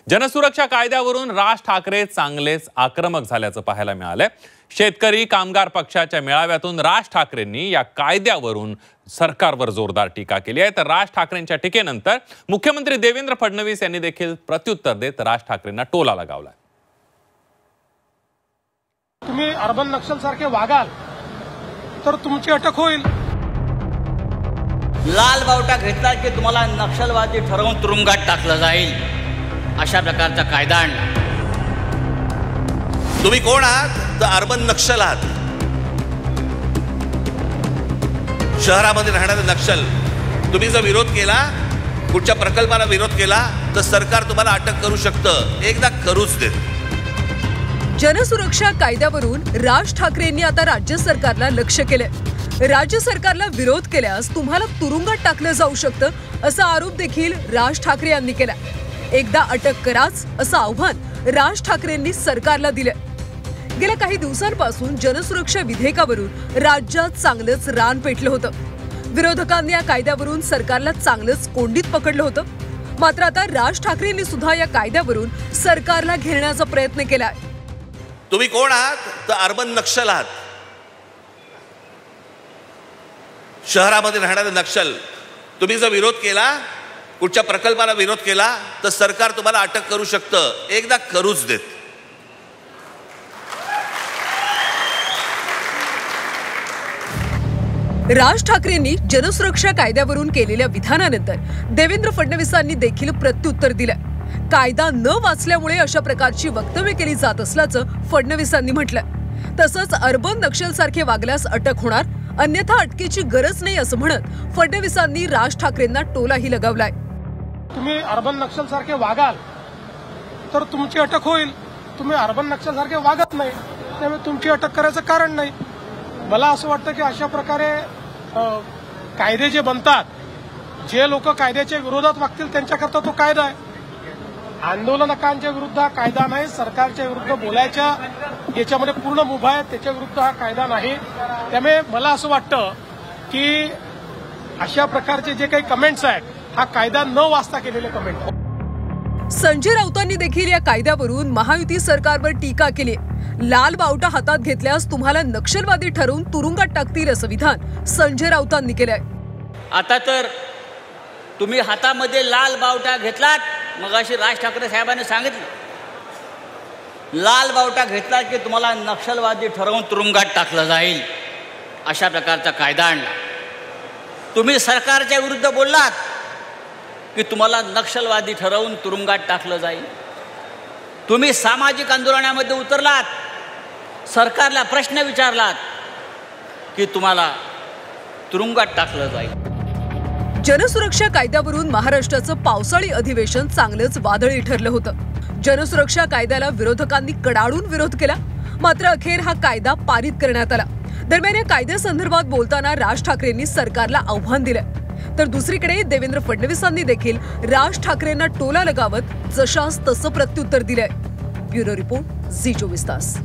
जनसुरक्षा कायद्यावरून राज ठाकरे चांगलेच आक्रमक झाल्याचं पाहायला मिळालंय। शेतकरी कामगार पक्षाच्या मेळाव्यातून राज ठाकरेंनी या कायद्यावरून सरकारवर जोरदार टीका केली आहे। तर राज ठाकरेंच्या टीकेनंतर मुख्यमंत्री देवेंद्र फडणवीस यांनी देखील प्रत्युत्तर देत राज ठाकरेंना टोला लगावला। तुम्ही अर्बन नक्षल सारखे वागाल तर तुमची अटक होईल। लाल बावटा घेतला की तुम्हाला नक्षलवादी ठरवून तुरुंगात टाकलं जाईल, अशा प्रकारचा कायदा आणला। तुम्ही कोण आहात? तर अर्बन नक्षल आहात। शहरामध्ये राहणारे नक्षल, तुम्ही जर विरोध केला, कुठच्या प्रकल्पाला विरोध केला तर सरकार तुम्हाला अटक करू शकतं, एकदा करूच देत। जनसुरक्षा कायद्यावरून राज ठाकरेंनी आता राज्य सरकारला लक्ष्य केलंय। राज्य सरकारला विरोध केल्यास तुम्हाला तुरुंगात टाकलं जाऊ शकतं, असा आरोप देखील राज ठाकरे यांनी केला। एकदा अटक कराच असं आव्हान राज ठाकरेंनी सरकारला दिलं। गेल्या काही दिवसांपासून जनसुरक्षा विधेयकावरून राज्यात चांगलंच रान पेटलं होतं। विरोधकांनी या कायद्यावरून सरकारला चांगलंच कोंडीत पकडलं होतं। मात्र आता राज ठाकरेंनी सुद्धा या कायद्यावरून सरकारला घेरण्याचा प्रयत्न केलाय। तुम्ही कोण आहात? तर अर्बन नक्षल आहात। शहरामध्ये राहणारे नक्षल, तुम्ही जर विरोध केला, कुठच्या प्रकल्पाला विरोध केला तर सरकार तुम्हाला अटक करू शकतं, एकदा करूच देत। राज ठाकरेंनी जनसुरक्षा कायद्यावरून केलेल्या विधानानंतर देवेंद्र फडणवीसांनी देखील प्रत्युत्तर दिलं। कायदा न वाचल्यामुळे अशा प्रकारची वक्तव्य केली जात असल्याचं फडणवीसांनी म्हटलं। तसंच अर्बन नक्षल सारखे वागल्यास अटक होणार, अन्यथा अटकेची गरज नाही असं म्हणत फडणवीसांनी राज ठाकरेंना टोलाही लगावलाय। तुम्ही अर्बन नक्षल सारखे वागाल तर तुमची अटक होईल। तुम्ही अर्बन नक्षल सारखे वागत नाही, त्यामुळे तुमची अटक करायचं कारण नाही। मला असं वाटतं की अशा प्रकारे कायदे जे बनतात, जे लोक कायद्याच्या विरोधात वागतील त्यांच्याकरता तो कायदा आहे। आंदोलनकांच्या विरुद्ध हा कायदा नाही, सरकारच्या विरुद्ध बोलायच्या याच्यामध्ये पूर्ण मुभा आहे, त्याच्या विरुद्ध हा कायदा नाही। त्यामुळे मला असं वाटतं की अशा प्रकारचे जे काही कमेंट्स आहेत, हा कायदा न वाचता केलेले कमेंट। संजय राऊतांनी देखील या कायद्यावरून महायुती सरकारवर टीका केली। लाल बावटा हातात घेतल्यास तुम्हाला नक्षलवादी ठरवून तुरुंगात टाकतील असं विधान संजय राऊतांनी केलंय। आता तर तुम्ही हातामध्ये लाल बावटा घेतलात, मगाशी राज ठाकरे साहेबांनी सांगितलं, लाल बावटा घेतला की तुम्हाला नक्षलवादी ठरवून तुरुंगात टाकलं जाईल, अशा प्रकारचा कायदा आणला। तुम्ही सरकारच्या विरुद्ध बोललात की तुम्हाला नक्षलवादी ठरवून तुरुंगात टाकलं जाईल। तुम्ही सामाजिक आंदोलनामध्ये उतरलात, सरकारला प्रश्न विचारलात की तुम्हाला तुरुंगात टाकलं जाईल। जनसुरक्षा कायद्यावरून महाराष्ट्राचं पावसाळी अधिवेशन चांगलंच वादळी ठरलं होतं। जनसुरक्षा कायद्याला विरोधकांनी कडाडून विरोध केला, मात्र अखेर हा कायदा पारित करण्यात आला। दरम्यान या कायद्यासंदर्भात बोलताना राज ठाकरेंनी सरकारला आव्हान दिलं, तर दुसरीकडे देवेंद्र फडणवीसांनी देखील राज ठाकरेंना टोला लगावत जशास तसं प्रत्युत्तर दिलंय। ब्युरो रिपोर्ट, झी 24 तास।